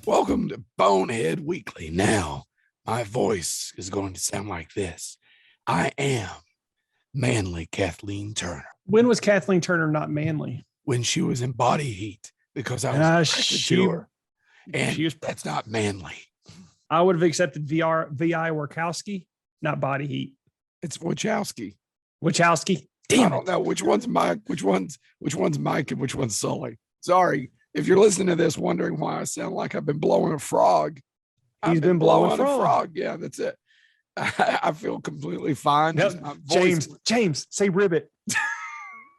Welcome to Bonehead Weekly. Now, my voice is going to sound like this. I am manly Kathleen Turner. When was Kathleen Turner not manly? When she was in body heat, because I was attracted to her. And that's not manly. I would have accepted V.I. Warkowski, not body heat. It's Wachowski. Damn, I don't know which one's Mike, which one's Mike, and which one's Sully. Sorry. If you're listening to this wondering why I sound like I've been blowing a frog. He's been blowing a frog. Yeah, that's it. I feel completely fine. Yep. James, say ribbit.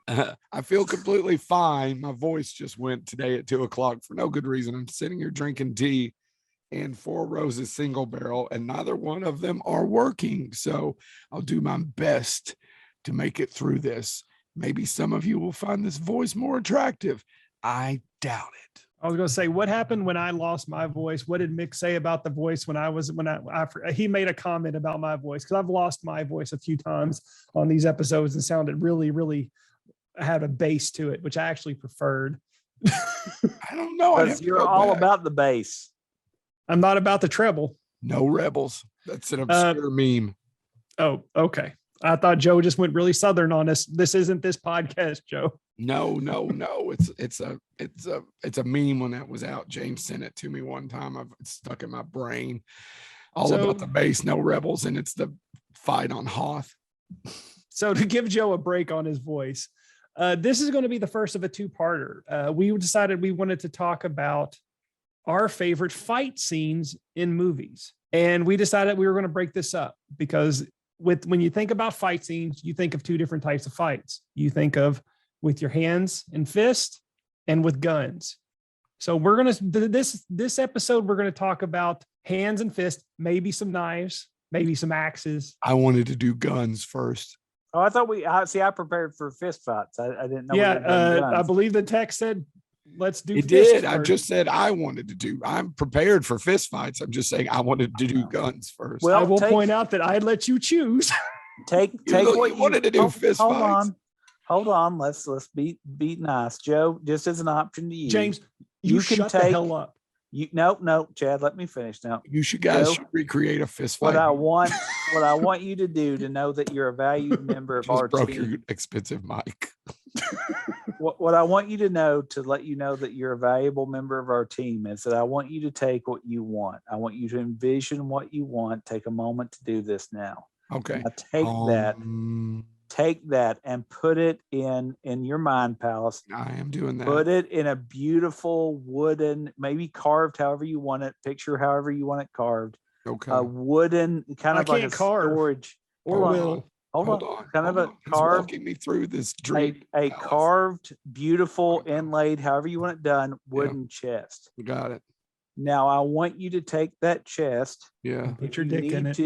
I feel completely fine. My voice just went today at 2:00 for no good reason. I'm sitting here drinking tea and Four Roses single barrel, and neither one of them are working. So I'll do my best to make it through this. Maybe some of you will find this voice more attractive. I doubt it. I was going to say, what happened when I lost my voice? What did Mick say about the voice he made a comment about my voice? Because I've lost my voice a few times on these episodes and sounded really, really had a bass to it, which I actually preferred. I don't know. You're all about the bass. I'm not about the treble. No rebels. That's an obscure meme. Oh, okay. I thought Joe just went really Southern on us. This isn't this podcast, Joe. No. It's a meme when that was out. James sent it to me one time. It's stuck in my brain. About the bass, no rebels, and it's the fight on Hoth. So to give Joe a break on his voice, this is going to be the first of a two-parter. We decided we wanted to talk about our favorite fight scenes in movies. And we decided we were going to break this up because when you think about fight scenes, you think of two different types of fights. You think of with your hands and fist and with guns. So we're going to, this episode, we're going to talk about hands and fist, maybe some knives, maybe some axes. I wanted to do guns first. Oh, I thought I prepared for fist fights. I didn't know. Yeah. I believe the text said, let's do. It did. I just said I'm prepared for fist fights. I'm just saying I wanted to do guns first. Well, I will point out that I let you choose. Take what you wanted to do. Fist fights. Hold on. Let's be nice, Joe. Just as an option to you, James. You can shut the hell up. No, Chad. Let me finish now. You should should recreate a fist fight. What I want you to do to know that you're a valued member of our broke team. Your expensive mic. What I want you to know to let you know that you're a valuable member of our team is that I want you to take what you want. I want you to envision what you want. Take a moment to do this now. Okay. Now take that and put it in your mind palace. I am doing that. Put it in a beautiful wooden, maybe carved however you want it. Picture however you want it carved. Okay. A wooden kind of like a storage. Hold on. Kind of a carved. Walking me through this dream. A carved, beautiful, inlaid, however you want it done, wooden chest. Got it. Now I want you to take that chest. Yeah. Put your dick in it.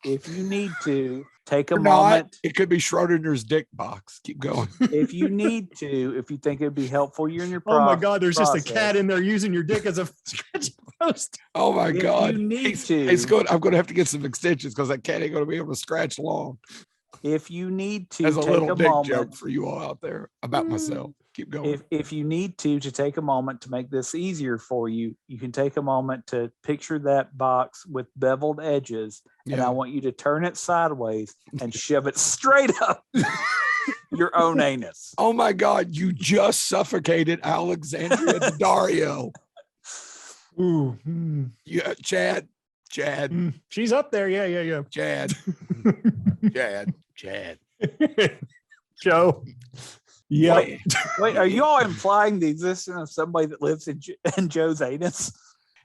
If you need to, take a moment. It could be Schrodinger's dick box. Keep going. If you need to, if you think it'd be helpful, you're in your process. Oh my God, there's just a cat in there using your dick as a scratching post. Oh my God. You need to. It's good. I'm going to have to get some extensions because that cat ain't going to be able to scratch long. If you need to, as a little dick moment, joke for you all out there about myself. Keep going. If you need to take a moment to make this easier for you, you can take a moment to picture that box with beveled edges, and I want you to turn it sideways and shove it straight up your own anus. Oh my God! You just suffocated Alexandria Daddario. Ooh, yeah, Chad. She's up there. Yeah. Chad. Joe. Yeah. Wait, are you all implying the existence of somebody that lives in Joe's anus?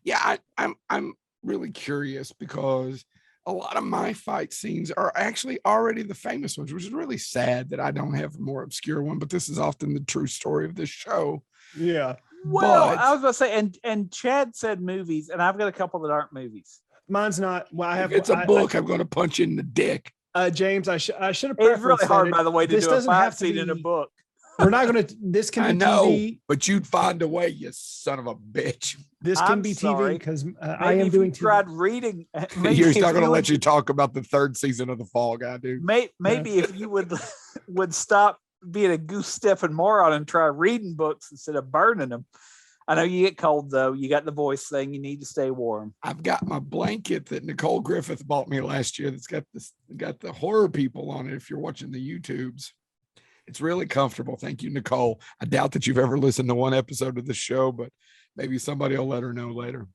Yeah, I'm really curious because a lot of my fight scenes are actually already the famous ones, which is really sad that I don't have a more obscure one, but this is often the true story of this show. Yeah. Well, I was about to say, and Chad said movies, and I've got a couple that aren't movies. Mine's not. Well, if it's a book, I'm going to punch you in the dick. James, I should have. It's really hard, by the way, to do a fight scene in a book. We're not going to. This can be TV, but you'd find a way, you son of a bitch. This can be TV because I am doing. Tried reading. He's not going to let you talk about the third season of The Fall Guy, dude. Maybe if you would stop being a goose stepping moron and try reading books instead of burning them. I know you get cold though. You got the voice saying you need to stay warm. I've got my blanket that Nicole Griffith bought me last year. That's got the horror people on it. If you're watching the YouTubes, it's really comfortable. Thank you, Nicole. I doubt that you've ever listened to one episode of the show, but maybe somebody will let her know later.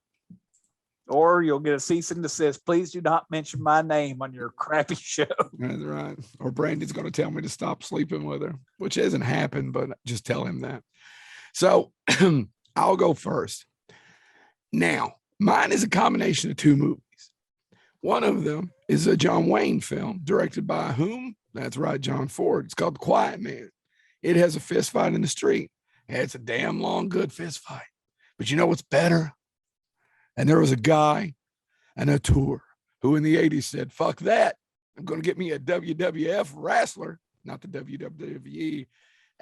Or you'll get a cease and desist. Please do not mention my name on your crappy show. That's right. Or Brandy's going to tell me to stop sleeping with her, which hasn't happened, but just tell him that. So I'll go first. Now, mine is a combination of two movies. One of them is a John Wayne film directed by whom? That's right, John Ford. It's called The Quiet Man. It has a fist fight in the street. It's a damn long, good fist fight. But you know what's better? And there was a guy and a tour who in the 80s said, fuck that. I'm going to get me a WWF wrestler, not the WWE.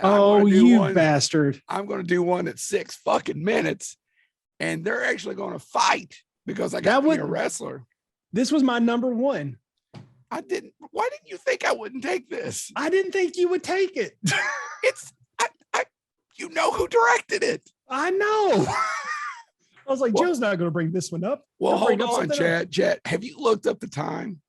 Oh, you bastard. I'm going to do one at 6 fucking minutes. And they're actually going to fight because I got me a wrestler. This was my number one. Why didn't you think I wouldn't take this? I didn't think you would take it. You know who directed it. I know. I was like, Joe's not going to bring this one up. Well, hold on, Chad. Have you looked up the time?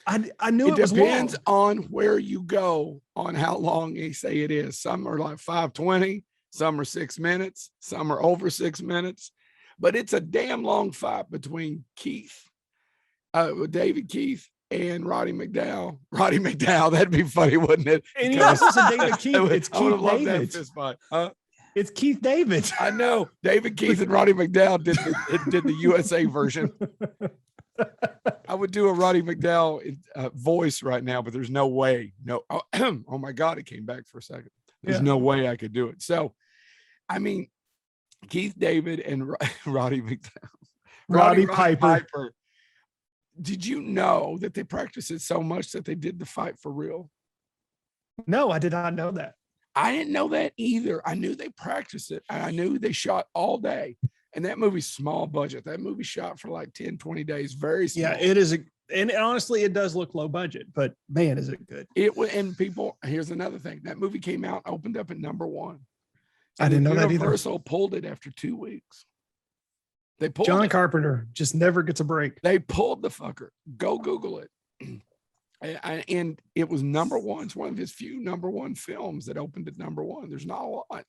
I knew it was long. It depends on where you go on how long they say it is. Some are like 5:20, some are 6 minutes, some are over 6 minutes. But it's a damn long fight between David Keith and Roddy McDowell. Roddy McDowell, that'd be funny, wouldn't it? And he also said David Keith. It's Keith David. Fist fight. It's Keith David. I know. David Keith and Roddy McDowell did the USA version. I would do a Roddy McDowell voice right now, but there's no way. No. Oh my God, it came back for a second. There's no way I could do it. So, I mean, Keith David and Roddy McDowell. Roddy Piper. Did you know that they practiced it so much that they did the fight for real? No, I did not know that. I didn't know that either. I knew they practiced it, and I knew they shot all day. And that movie's small budget. That movie shot for like 10, 20 days. Very small. Yeah, it is. And honestly, it does look low budget, but man, is it good. And people, here's another thing. That movie came out, opened up at number 1. I didn't know that either. Universal pulled it after 2 weeks. They pulled John Carpenter just never gets a break. They pulled the fucker. Go Google it. And it was number 1. It's one of his few number 1 films that opened at number 1. There's not a lot.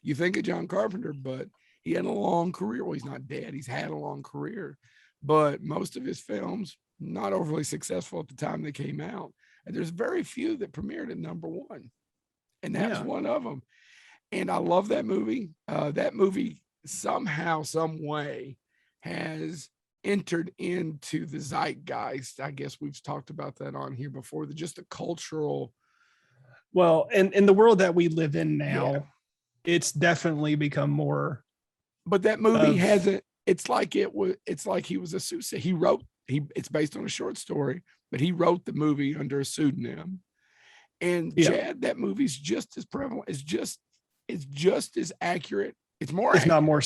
You think of John Carpenter, but he had a long career. Well, he's not dead. He's had a long career, but most of his films not overly successful at the time they came out. And there's very few that premiered at number 1, and that's one of them. And I love that movie. That movie somehow, some way, has entered into the zeitgeist. I guess we've talked about that on here before. Just the cultural. Well, and in the world that we live in now, it's definitely become more. But that movie hasn't. It's like he was a pseudo. It's based on a short story, but he wrote the movie under a pseudonym. And Chad, that movie's just as prevalent. It's just as accurate. It's more, if not more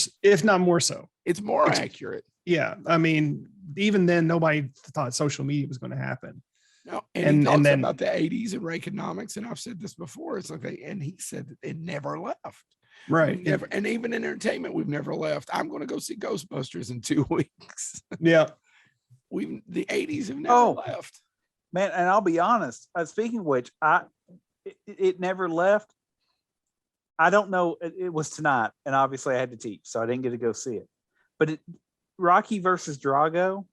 so. It's more accurate. Yeah, I mean, even then, nobody thought social media was going to happen. No, and he talks about the 80s and Reaganomics, and I've said this before. It's like, and he said that it never left. Right. Never, and even in entertainment, we've never left. I'm going to go see Ghostbusters in 2 weeks. Yeah. The 80s have never left. Man, and I'll be honest. Speaking of which, it never left. I don't know. It was tonight, and obviously I had to teach, so I didn't get to go see it. But Rocky versus Drago,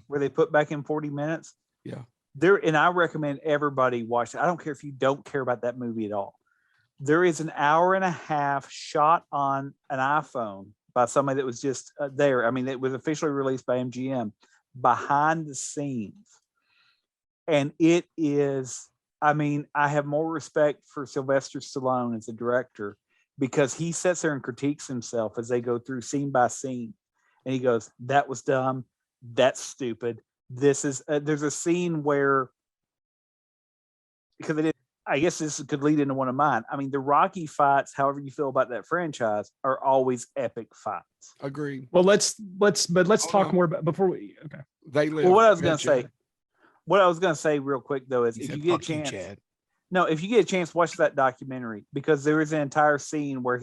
where they put back in 40 minutes, and I recommend everybody watch it. I don't care if you don't care about that movie at all. There is an hour and a half shot on an iPhone by somebody that was just there. I mean, it was officially released by MGM, behind the scenes, and it is. I mean, I have more respect for Sylvester Stallone as a director because he sits there and critiques himself as they go through scene by scene. And he goes, that was dumb. That's stupid. This is, there's a scene where, because I guess this could lead into one of mine. I mean, the Rocky fights, however you feel about that franchise, are always epic fights. Agreed. Well, let's talk more about before we, okay. They live. Well, what I was going to say real quick though, is if you get a chance, if you get a chance, watch that documentary, because there is an entire scene where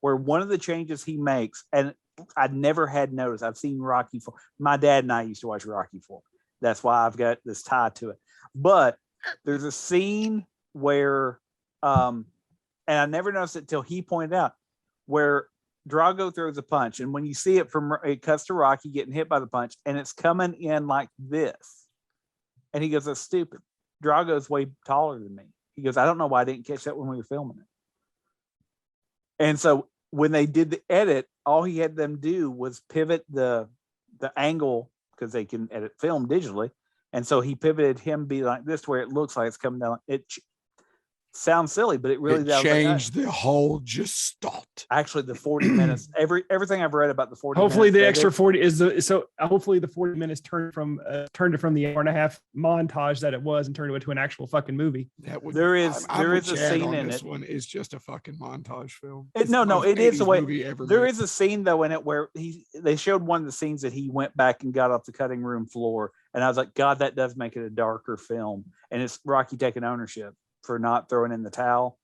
where one of the changes he makes, and I never had noticed. I've seen Rocky 4. My dad and I used to watch Rocky 4. That's why I've got this tie to it. But there's a scene where, and I never noticed it till he pointed out, where Drago throws a punch, and when you see it it cuts to Rocky getting hit by the punch, and it's coming in like this, and he goes, "That's stupid. Drago's way taller than me." He goes, "I don't know why I didn't catch that when we were filming it." And so when they did the edit, all he had them do was pivot the angle, because they can edit film digitally, and so he pivoted him be like this, where it looks like it's coming down. It sounds silly, but it really changed the whole gestalt. Actually, the 40 minutes, everything I've read about the 40 hopefully minutes, the extra 40 is hopefully the 40 minutes turned it from the hour and a half montage that it was and turned it into an actual fucking movie. There is a scene in this it. One is just a fucking montage film. It is the way. There is a scene though in it where they showed one of the scenes that he went back and got off the cutting room floor, and I was like, God, that does make it a darker film, and it's Rocky taking ownership for not throwing in the towel.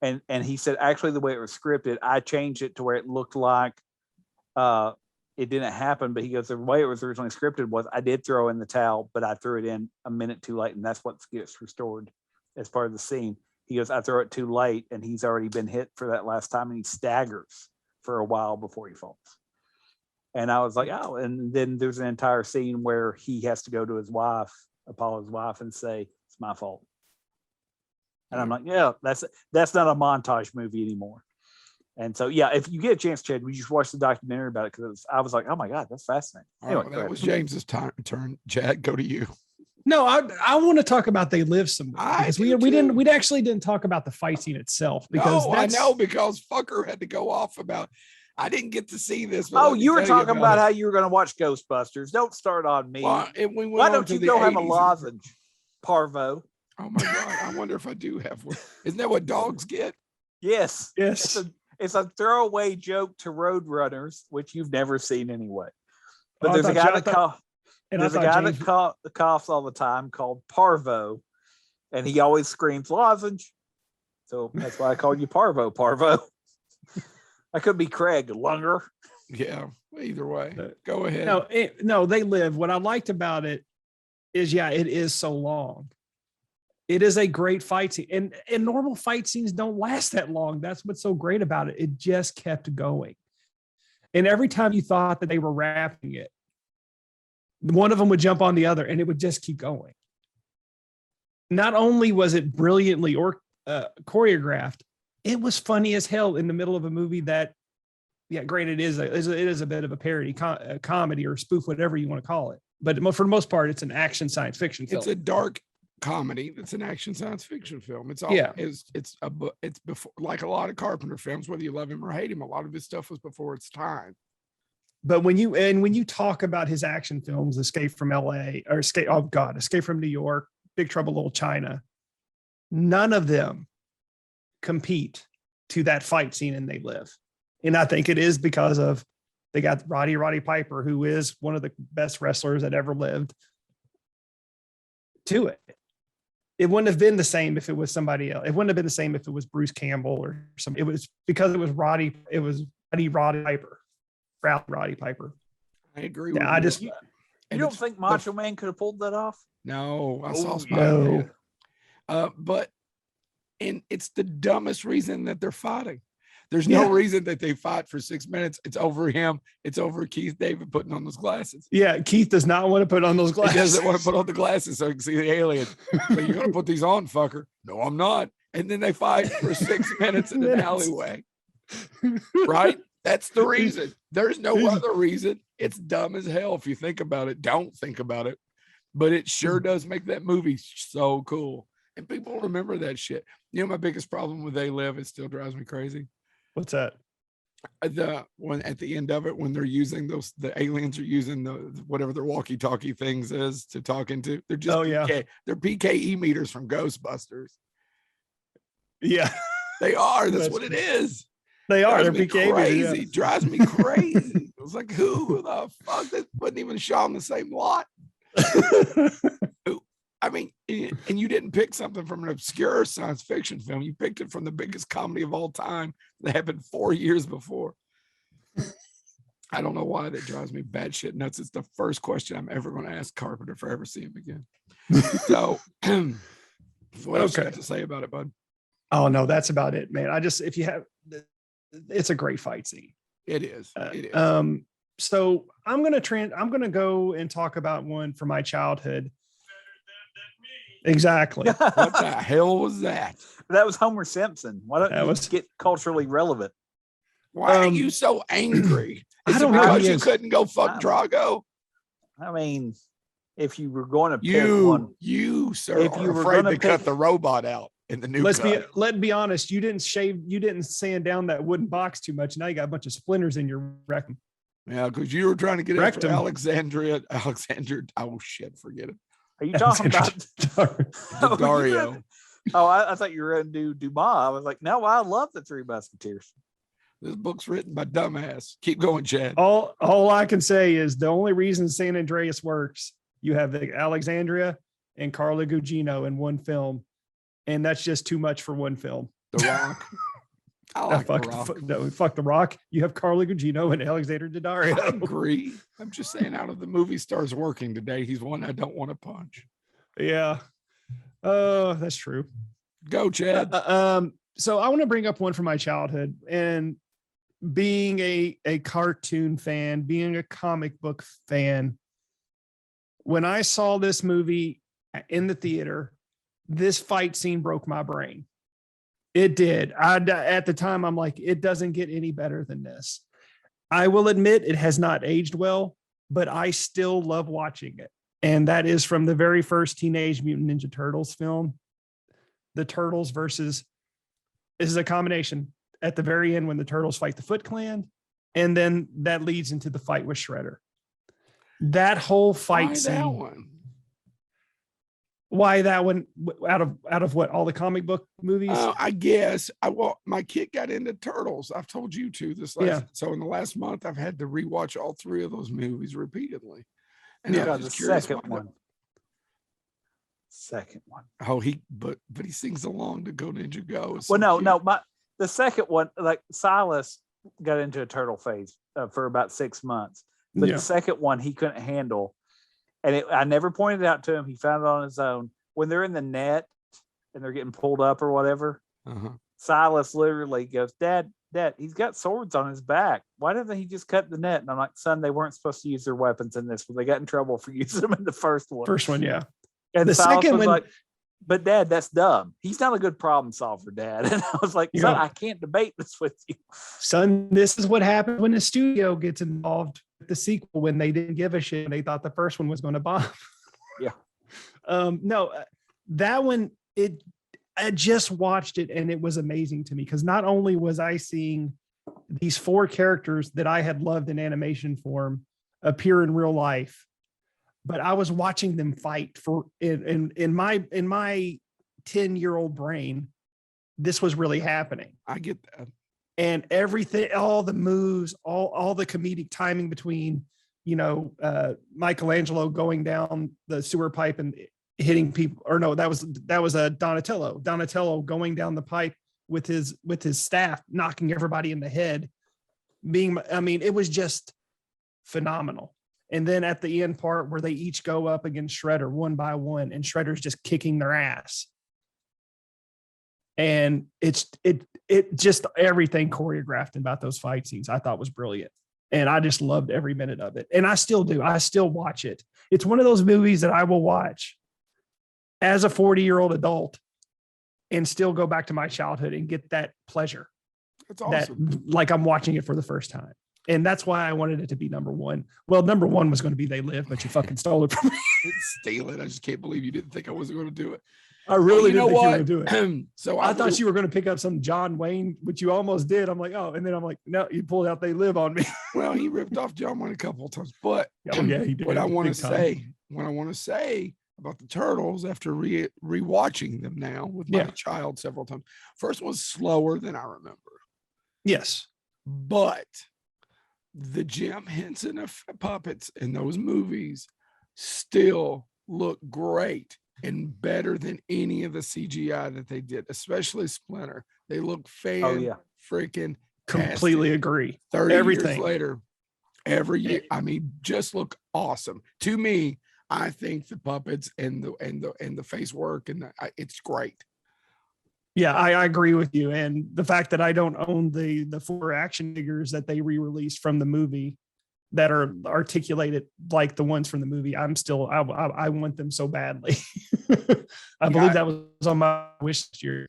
And he said, actually, the way it was scripted, I changed it to where it looked like it didn't happen. But he goes, the way it was originally scripted was I did throw in the towel, but I threw it in a minute too late. And that's what gets restored as part of the scene. He goes, I throw it too late, and he's already been hit for that last time, and he staggers for a while before he falls. And I was like, oh, and then there's an entire scene where he has to go to his wife, Apollo's wife, and say, it's my fault. And I'm like, yeah, that's not a montage movie anymore. And so, yeah, if you get a chance, Chad, we just watch the documentary about it, because I was like, oh my God, that's fascinating. Anyway, well, that was James's turn. Chad, go to you. No, I want to talk about They Live Some More, because we actually didn't talk about the fight scene itself, because I know, because fucker had to go off about. I didn't get to see this. Oh, you were talking about how you were going to watch Ghostbusters. Don't start on me. Well, why don't you go have a lozenge, Parvo? Oh my God! I wonder if I do have one. Isn't that what dogs get? Yes. Yes. It's a throwaway joke to Roadrunners, which you've never seen anyway. But there's a guy that coughs all the time called Parvo, and he always screams lozenge. So that's why I called you Parvo. I could be Craig Lunger. Yeah. Either way, go ahead. No, They Live. What I liked about it is, it is so long. It is a great fight scene, and normal fight scenes don't last that long. That's what's so great about it. It just kept going. And every time you thought that they were wrapping it, one of them would jump on the other, and it would just keep going. Not only was it brilliantly choreographed, it was funny as hell in the middle of a movie that, granted, it is a bit of a parody, comedy or spoof, whatever you want to call it. But for the most part, it's an action science fiction film. It's a dark comedy. It's an action science fiction film. It's all it's before, like a lot of Carpenter films, whether you love him or hate him, a lot of his stuff was before its time. But when you talk about his action films, Escape from LA or Escape from New York, Big Trouble in Little China, none of them compete to that fight scene in They Live. And I think it is because of they got Roddy Piper, who is one of the best wrestlers that ever lived, to it. It wouldn't have been the same if it was somebody else. It wouldn't have been the same if it was Bruce Campbell or something. It was because it was Roddy Piper. Roddy Piper. I agree with you. You don't think Macho Man could have pulled that off? No, I saw Spider-Man. But it's the dumbest reason that they're fighting. There's no reason that they fight for 6 minutes. It's over him. It's over Keith David putting on those glasses. Yeah, Keith does not want to put on those glasses. He doesn't want to put on the glasses so he can see the alien. So you're going to put these on, fucker. No, I'm not. And then they fight for 6 minutes in an alleyway. Right? That's the reason. There's no other reason. It's dumb as hell if you think about it. Don't think about it. But it sure does make that movie so cool. And people remember that shit. You know, my biggest problem with They Live, it still drives me crazy. What's that? The one at the end of it, when they're using the aliens are using the whatever their walkie-talkie things is to talk into. They're just they're PKE meters from Ghostbusters. Yeah, they are. That's what it is. They are. They're PKE crazy. Meters, Drives me crazy. It was like, who the fuck? That wasn't even shot on the same lot. I mean, And you didn't pick something from an obscure science fiction film. You picked it from the biggest comedy of all time that happened 4 years before. I don't know why that drives me batshit nuts. It's the first question I'm ever going to ask Carpenter if I ever see him again. So, what else you got to say about it, bud? Oh no, that's about it, man. It's a great fight scene. It is. It is. So I'm gonna go and talk about one from my childhood. Exactly. What the hell was that? That was Homer Simpson. Why don't you get culturally relevant? Why are you so angry? Is I don't it know. because you couldn't go fuck Drago? I mean, if you were going to pick one, sir, if you were afraid to cut the robot out in the new. Let's be honest. You didn't sand down that wooden box too much. Now you got a bunch of splinters in your rectum. Yeah, because you were trying to get after Alexander. Oh shit, forget it. Are you talking about Dario? I thought you were going to do Dumas. I was like, no, I love the Three Musketeers. This book's written by dumbass. Keep going, Chad. All I can say is the only reason San Andreas works, you have the Alexandria and Carla Gugino in one film, and that's just too much for one film. The Rock. I like The Rock. Fuck The Rock. You have Carla Gugino and Alexander Daddario. I agree. I'm just saying, out of the movie stars working today, he's one I don't want to punch. Yeah. That's true. Go, Chad. So I want to bring up one from my childhood, and being a cartoon fan, being a comic book fan, when I saw this movie in the theater, this fight scene broke my brain. It did. At the time, I'm like, it doesn't get any better than this. I will admit it has not aged well, but I still love watching it. And that is from the very first Teenage Mutant Ninja Turtles film. The Turtles versus, this is a combination at the very end when the Turtles fight the Foot Clan. And then that leads into the fight with Shredder. That whole fight scene. That one? Why that one out of what, all the comic book movies? I guess my kid got into Turtles. I've told you to this last. So in the last month, I've had to rewatch all three of those movies repeatedly. And yeah, the second one. Second one. Oh, but he sings along to Go Ninja Go. The second one, like Silas got into a turtle phase for about 6 months, but the second one he couldn't handle. And I never pointed it out to him. He found it on his own. When they're in the net and they're getting pulled up or whatever, Silas literally goes, Dad, he's got swords on his back. Why didn't he just cut the net? And I'm like, son, they weren't supposed to use their weapons in this one. They got in trouble for using them in the first one. Yeah. And the Silas second was like, but Dad, that's dumb. He's not a good problem solver, Dad. And I was like, son, I can't debate this with you. Son, this is what happens when the studio gets involved with the sequel, when they didn't give a shit. They thought the first one was going to bomb. Yeah. No, that one, I just watched it and it was amazing to me, because not only was I seeing these four characters that I had loved in animation form appear in real life, but I was watching them fight in my 10-year-old brain. This was really happening. I get that. And everything, all the moves, all the comedic timing between, Michelangelo going down the sewer pipe and hitting people, or no, that was a Donatello going down the pipe with his staff, knocking everybody in the head. It was just phenomenal. And then at the end part where they each go up against Shredder one by one, and Shredder's just kicking their ass. And it just, everything choreographed about those fight scenes I thought was brilliant. And I just loved every minute of it. And I still do. I still watch it. It's one of those movies that I will watch as a 40-year-old adult and still go back to my childhood and get that pleasure. That's awesome. Like I'm watching it for the first time. And that's why I wanted it to be number one. Well, number one was going to be They Live, but you fucking stole it from me. Steal it. I just can't believe you didn't think I wasn't going to do it. I really didn't think you were going to do it. So I thought you were going to pick up some John Wayne, which you almost did. I'm like, oh, and then I'm like, no, you pulled out They Live on me. Well, he ripped off John Wayne a couple of times, but he did. What I want to say about the Turtles after rewatching them now with my child several times. First one was slower than I remember. Yes. But the Jim Henson puppets in those movies still look great. and better than any of the CGI that they did, especially Splinter. They look freaking completely agree. 30 Everything. years later, every year, I mean, just look awesome. To me, I think the puppets and the face work it's great. Yeah, I agree with you. And the fact that I don't own the 4 action figures that they re-released from the movie that are articulated like the ones from the movie, I'm still, I want them so badly. I believe that was on my wish this year.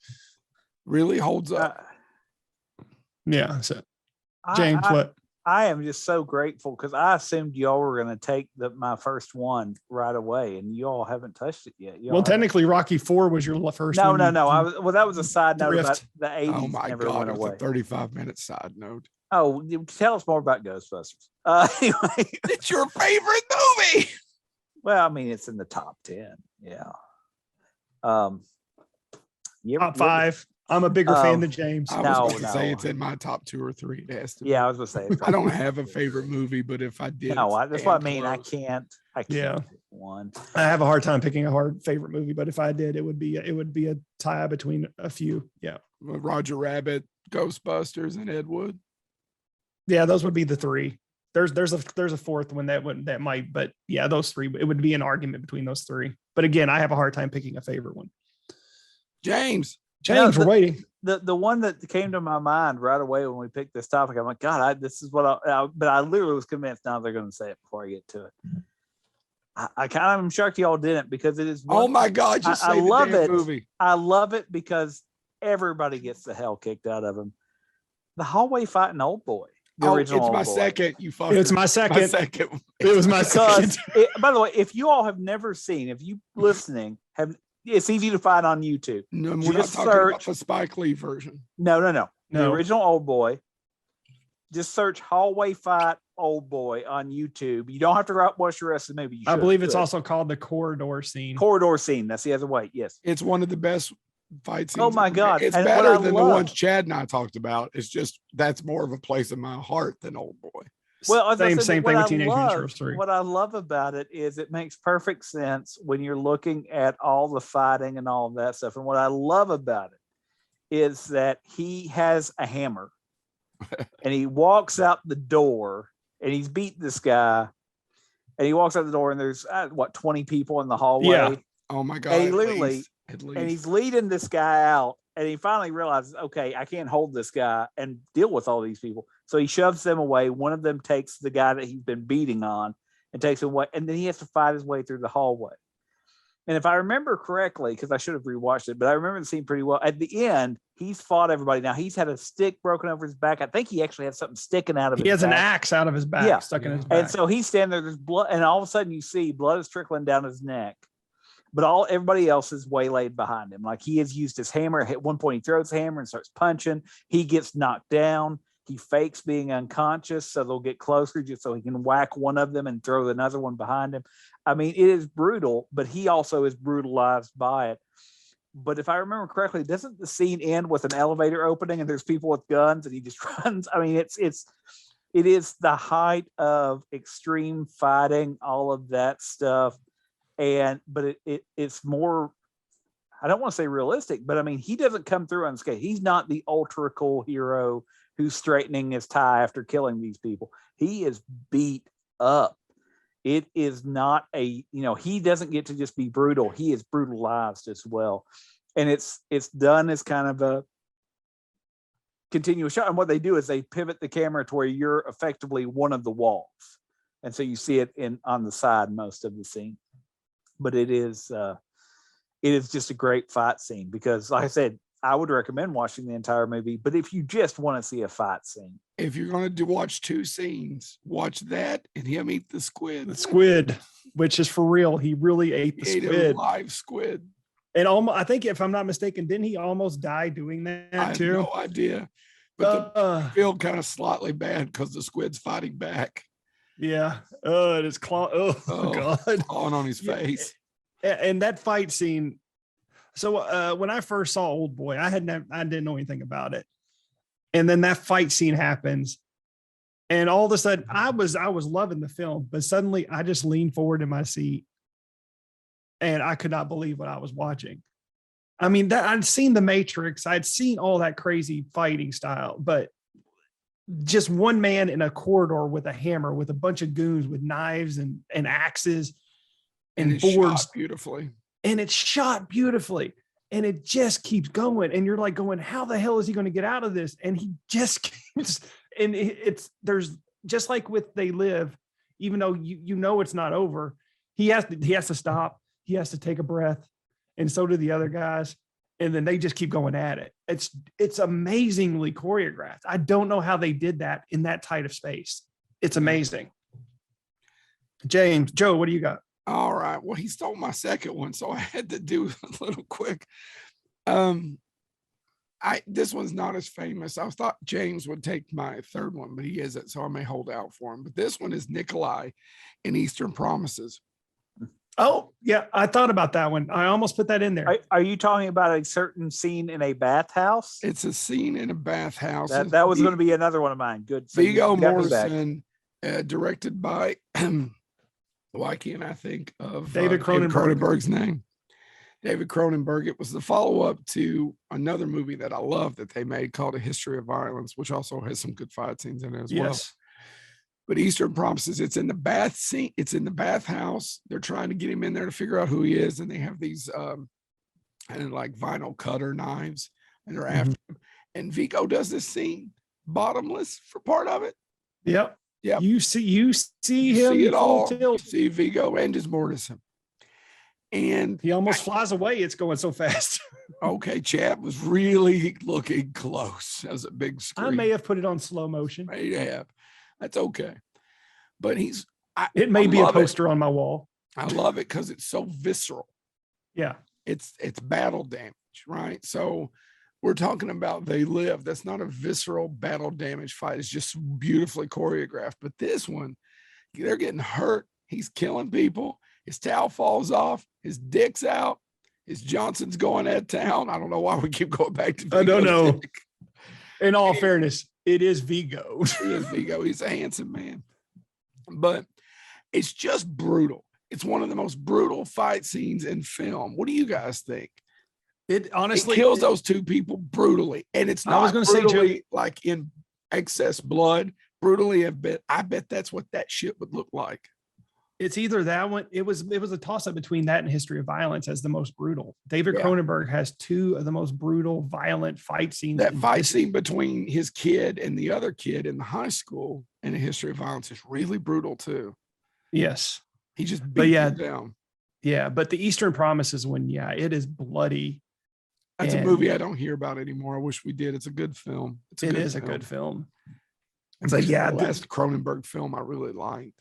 Really holds up. Yeah. So James, what? I am just so grateful because I assumed y'all were going to take my first one right away, and y'all haven't touched it yet. Well, technically, Rocky IV was your first. No. That was a side note about the 80s. Oh my never God, went it was away. a 35-minute side note. Oh, tell us more about Ghostbusters. Anyway, it's your favorite movie. Well, I mean, it's in the top 10. Yeah. Top 5. I'm a bigger fan than James. I was going to say it's in my top 2 or 3. It has to be. I was going to say I don't have a favorite movie, but if I did, that's what I mean. Close. I can't pick one. I have a hard time picking a favorite movie, but if I did, it would be a tie between a few. Yeah. Roger Rabbit, Ghostbusters, and Ed Wood. Yeah, those would be the 3. There's a fourth one that might, but yeah, those 3. It would be an argument between those 3. But again, I have a hard time picking a favorite one. James, we're waiting. The one that came to my mind right away when we picked this topic, I'm like, God, this is what but I literally was convinced now they're going to say it before I get to it. I kind of am shocked y'all didn't, because it is. Oh my God! I love it. Movie. I love it because everybody gets the hell kicked out of them. The hallway fighting Old Boy. The original. It's my second. You fucker. It's my second. It was my second. By the way, if you all have never seen, if you listening have. It's easy to find on YouTube. No, we're not talking about the Spike Lee version. No. The original Old Boy. Just search hallway fight Old Boy on YouTube. You don't have to watch the rest of the movie. I believe it's also called the corridor scene. Corridor scene. That's the other way. Yes. It's one of the best fight scenes. Oh my God. It's better than the ones Chad and I talked about. It's just that's more of a place in my heart than Old Boy. Well, same thing with Teenage Mutant Ninja Turtles 3. What I love about it is it makes perfect sense when you're looking at all the fighting and all of that stuff. And what I love about it is that he has a hammer and he walks out the door and he's beat this guy and he walks out the door and there's 20 people in the hallway. Yeah. Oh my God. And he literally, and he's leading this guy out and he finally realizes, okay, I can't hold this guy and deal with all these people. So he shoves them away. One of them takes the guy that he's been beating on and takes him away. And then he has to fight his way through the hallway. And if I remember correctly, because I should have rewatched it, but I remember the scene pretty well. At the end, he's fought everybody. Now he's had a stick broken over his back. I think he actually has something sticking out of his back. He has an axe out of his back, stuck in his back. And so he's standing there, there's blood, and all of a sudden you see blood is trickling down his neck. But everybody else is waylaid behind him. Like he has used his hammer. At one point, he throws the hammer and starts punching. He gets knocked down. He fakes being unconscious, so they'll get closer just so he can whack one of them and throw another one behind him. I mean, it is brutal, but he also is brutalized by it. But if I remember correctly, doesn't the scene end with an elevator opening and there's people with guns and he just runs? I mean, it is the height of extreme fighting, all of that stuff. But it's more, I don't want to say realistic, but I mean, he doesn't come through unscathed. He's not the ultra cool hero who's straightening his tie after killing these people. He is beat up. It is not he doesn't get to just be brutal. He is brutalized as well. And it's done as kind of a continuous shot. And what they do is they pivot the camera to where you're effectively one of the walls. And so you see it on the side most of the scene. But it is just a great fight scene because, like I said, I would recommend watching the entire movie. But if you just want to see a fight scene, if you're going to watch 2 scenes, watch that and him eat the squid. The squid, which is for real. He really ate the squid. A live squid. And I think, if I'm not mistaken, didn't he almost die doing that too? I have no idea. But I feel kind of slightly bad because the squid's fighting back. Yeah. It is claw. Oh God. Clawing on his face. And that fight scene. So when I first saw Old Boy, I didn't know anything about it. And then that fight scene happens. And all of a sudden I was loving the film, but suddenly I just leaned forward in my seat and I could not believe what I was watching. I mean, that I'd seen The Matrix, I'd seen all that crazy fighting style, but just one man in a corridor with a hammer with a bunch of goons with knives and axes and boards. Shot beautifully. And it's shot beautifully. And it just keeps going. And you're like going, how the hell is he going to get out of this? And he just keeps, and there's just like with They Live, even though you know it's not over, he has to stop. He has to take a breath. And so do the other guys. And then they just keep going at it. It's amazingly choreographed. I don't know how they did that in that tight of space. It's amazing. Joe, what do you got? All right. Well, he stole my second one, so I had to do a little quick. This one's not as famous. I thought James would take my third one, but he isn't, so I may hold out for him. But this one is Nikolai in Eastern Promises. Oh, yeah. I thought about that one. I almost put that in there. Are you talking about a certain scene in a bathhouse? It's a scene in a bathhouse. That was going to be another one of mine. Good. So Viggo Mortensen, directed by, why can't I think of David Cronenberg's name? David Cronenberg. It was the follow-up to another movie that I love that they made called A History of Violence, which also has some good fight scenes in it as well. But Eastern Promises, it's in the bath scene. It's in the bathhouse. They're trying to get him in there to figure out who he is. And they have these and like vinyl cutter knives and they're after him. And Viggo does this scene bottomless for part of it. Yep. Yep. You see him. See it all. Tilt. See Viggo and his Mortensen. And he almost flies away. It's going so fast. Okay, Chad was really looking close. That was a big screen. I may have put it on slow motion. May have. That's okay. But it may be a poster on my wall. I love it because it's so visceral. Yeah. It's battle damage, right? So we're talking about They Live. That's not a visceral battle damage fight. It's just beautifully choreographed. But this one, they're getting hurt. He's killing people. His towel falls off. His dick's out. His Johnson's going at town. I don't know why we keep going back to Viggo's I don't know. dick. In all fairness, it is Viggo. He is Viggo. He's a handsome man. But it's just brutal. It's one of the most brutal fight scenes in film. What do you guys think? It honestly kills those two people brutally. And it's not brutally like in excess blood. Brutally, I bet that's what that shit would look like. It's either that one. It was a toss-up between that and History of Violence as the most brutal. David Cronenberg has two of the most brutal, violent fight scenes. That fight scene between his kid and the other kid in the high school in A History of Violence is really brutal too. Yes. He just beat him down. Yeah, but the Eastern Promises one, it is bloody. That's a movie I don't hear about anymore. I wish we did. It's a good film. It is a good film. It's like, the last Cronenberg film I really liked.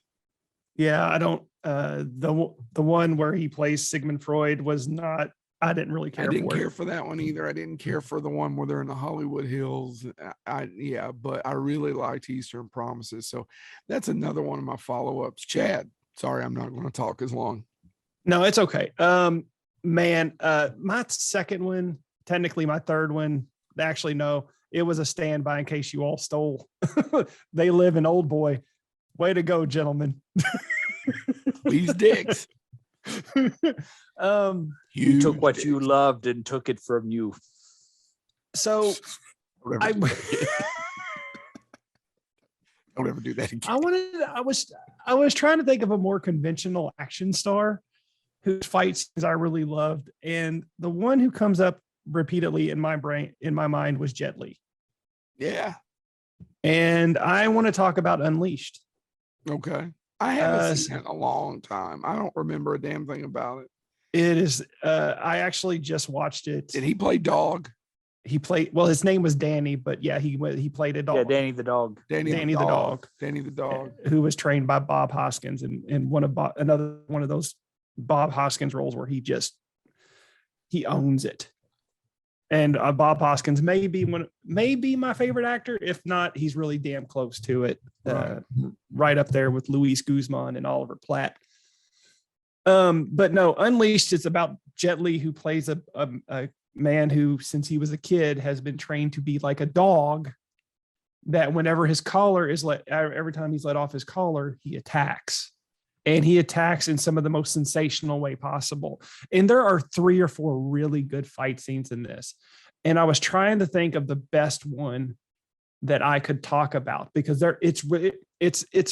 Yeah, I don't. The one where he plays Sigmund Freud was not. I didn't really care. I didn't care for that one either. I didn't care for the one where they're in the Hollywood Hills. But I really liked Eastern Promises. So that's another one of my follow-ups. Chad, sorry, I'm not going to talk as long. No, it's okay. My second one, technically my third one. Actually, no, it was a standby in case you all stole. They Live in Old Boy. Way to go, gentlemen. These dicks. You took what you loved and took it from you. So don't ever do that again. I was trying to think of a more conventional action star whose fight scenes I really loved. And the one who comes up repeatedly in my mind was Jet Li. Yeah. And I want to talk about Unleashed. Okay. I haven't seen it in a long time. I don't remember a damn thing about it. It is, I actually just watched it. Did he play dog? He played, well, his name was Danny, but he played a dog. Yeah, Danny the dog. Danny the dog. Danny the dog. Who was trained by Bob Hoskins in another one of those Bob Hoskins roles where he owns it. And Bob Hoskins may be my favorite actor. If not, he's really damn close to it. Right up there with Luis Guzman and Oliver Platt. But no, Unleashed is about Jet Li, who plays a man who, since he was a kid, has been trained to be like a dog. That whenever his collar is every time he's let off his collar, he attacks. and he attacks in some of the most sensational way possible. And there are 3 or 4 really good fight scenes in this. And I was trying to think of the best one that I could talk about, because it's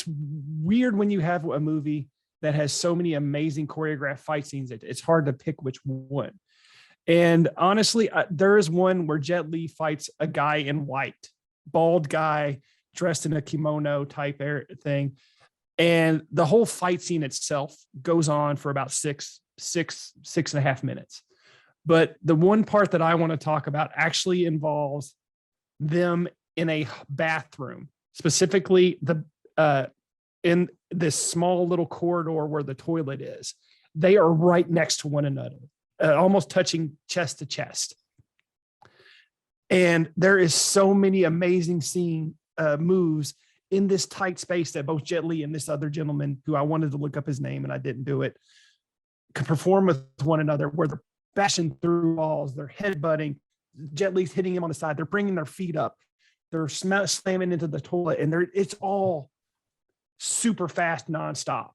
weird when you have a movie that has so many amazing choreographed fight scenes. It's hard to pick which one. And honestly, there is one where Jet Li fights a guy in white, bald guy dressed in a kimono type thing. And the whole fight scene itself goes on for about six and a half minutes. But the one part that I want to talk about actually involves them in a bathroom, specifically in this small little corridor where the toilet is. They are right next to one another, almost touching chest to chest. And there is so many amazing moves in this tight space that both Jet Li and this other gentleman, who I wanted to look up his name and I didn't do it, can perform with one another, where they're bashing through walls, they're headbutting, Jet Li's hitting him on the side, they're bringing their feet up, they're slamming into the toilet, and it's all super fast nonstop.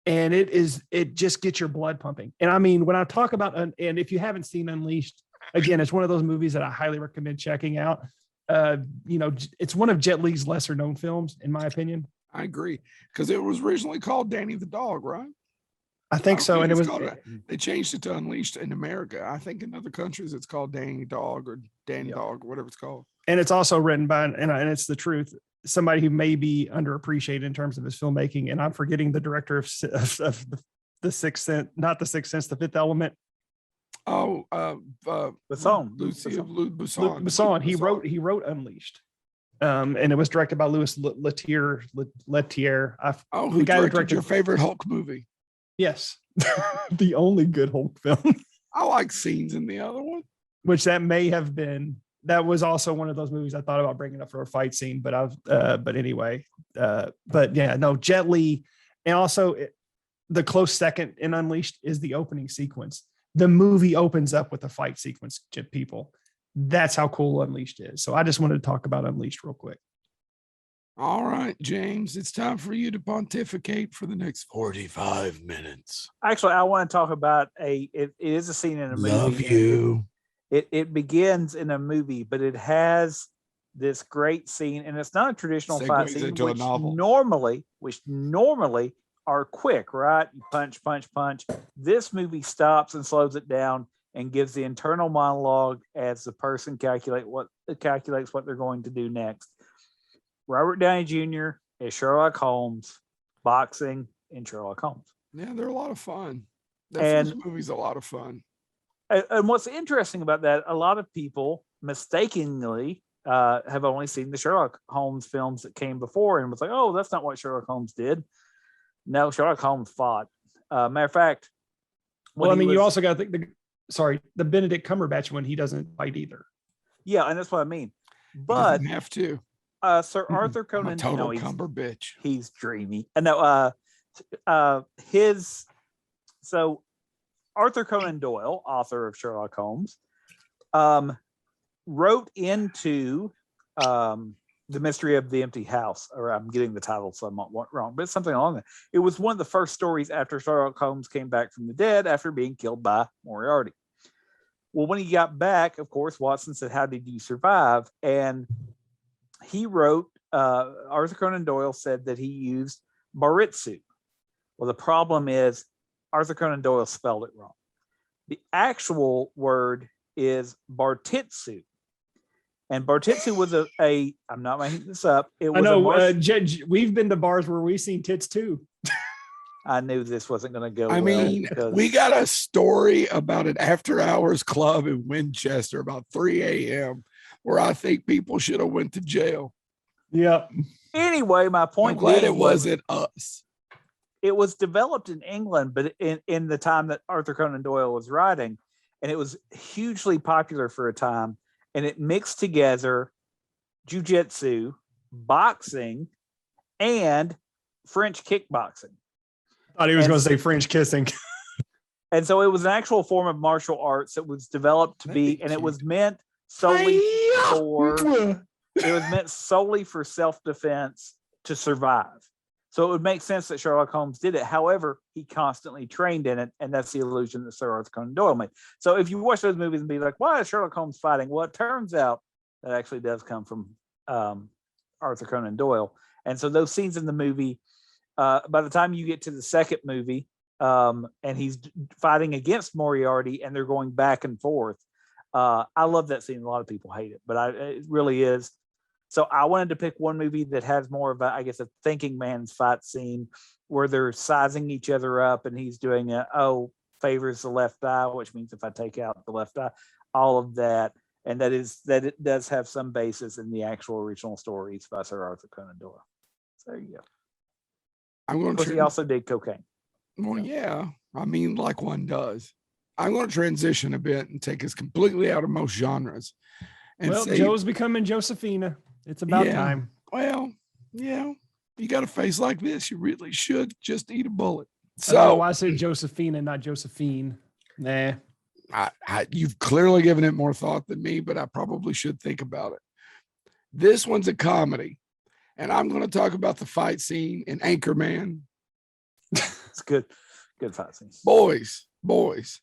And it just gets your blood pumping. And I mean, when I talk about, and if you haven't seen Unleashed, again, it's one of those movies that I highly recommend checking out. It's one of Jet Li's lesser known films, in my opinion. I agree, because it was originally called Danny the Dog, right? I think so. And they changed it to Unleashed in America. I think in other countries it's called Danny Dog or Danny Dog, whatever it's called. And it's also written by, and it's the truth, somebody who may be underappreciated in terms of his filmmaking. And I'm forgetting the director of the Sixth Sense, not the Sixth Sense, The Fifth Element. Besson. Besson. He wrote Unleashed. And it was directed by Louis Leterrier. Who directed your favorite Hulk movie? Yes. The only good Hulk film. I like scenes in the other one. Which that may have been. That was also one of those movies I thought about bringing up for a fight scene, but Jet Li. And also the close second in Unleashed is the opening sequence. The movie opens up with a fight sequence, people. That's how cool Unleashed is. So I just wanted to talk about Unleashed real quick. All right, James, it's time for you to pontificate for the next 45 minutes. Actually, I want to talk about it is a scene in a movie. Love you. It begins in a movie, but it has this great scene, and it's not a traditional fight scene, which normally are quick, right? You punch, punch, punch. This movie stops and slows it down and gives the internal monologue as the person calculates what they're going to do next. Robert Downey Jr. is Sherlock Holmes, boxing in Sherlock Holmes. Yeah, they're a lot of fun. That first movie's a lot of fun. And what's interesting about that, a lot of people mistakenly have only seen the Sherlock Holmes films that came before and was like, oh, that's not what Sherlock Holmes did. No, Sherlock Holmes fought. Matter of fact. You also got to think the Benedict Cumberbatch one, he doesn't fight either. Yeah, and that's what I mean. But he doesn't have to. Sir Arthur Conan Doyle, Cumberbatch. He's dreamy. And no, Arthur Conan Doyle, author of Sherlock Holmes, wrote into The Mystery of the Empty House, or I'm getting the title somewhat wrong, but it's something along that. It was one of the first stories after Sherlock Holmes came back from the dead after being killed by Moriarty. Well, when he got back, of course, Watson said, how did you survive? And he wrote, Arthur Conan Doyle said that he used Baritsu. Well, the problem is Arthur Conan Doyle spelled it wrong. The actual word is Bartitsu. And Bartitsu was I'm not making this up. It was we've been to bars where we've seen tits too. I knew this wasn't going to go. We got a story about an after hours club in Winchester about 3 a.m. where I think people should have went to jail. Yep. Anyway, my point. I'm glad it wasn't us. It was developed in England, but in the time that Arthur Conan Doyle was writing, and it was hugely popular for a time. And it mixed together jiu-jitsu, boxing, and French kickboxing. I thought he was going to say French kissing. And so it was an actual form of martial arts that was developed to be, and it was meant solely for self-defense to survive. So it would make sense that Sherlock Holmes did it. However, he constantly trained in it, and that's the illusion that Sir Arthur Conan Doyle made. So if you watch those movies and be like, why is Sherlock Holmes fighting? Well, it turns out that actually does come from Arthur Conan Doyle. And so those scenes in the movie, by the time you get to the second movie, and he's fighting against Moriarty and they're going back and forth. I love that scene. A lot of people hate it, but it really is. So I wanted to pick one movie that has more of a thinking man's fight scene where they're sizing each other up and he's doing favors the left eye, which means if I take out the left eye, all of that. And that it does have some basis in the actual original stories by Sir Arthur Conan Doyle. So there you go. I'm going to. He also did cocaine. Well, yeah. I mean, like one does. I'm going to transition a bit and take us completely out of most genres. And Joe's becoming Josephina. It's about time. Well, yeah. You got a face like this, you really should just eat a bullet. So I said Josephina, not Josephine. Nah. You've clearly given it more thought than me, but I probably should think about it. This one's a comedy, and I'm going to talk about the fight scene in Anchorman. It's good fight scene. Boys,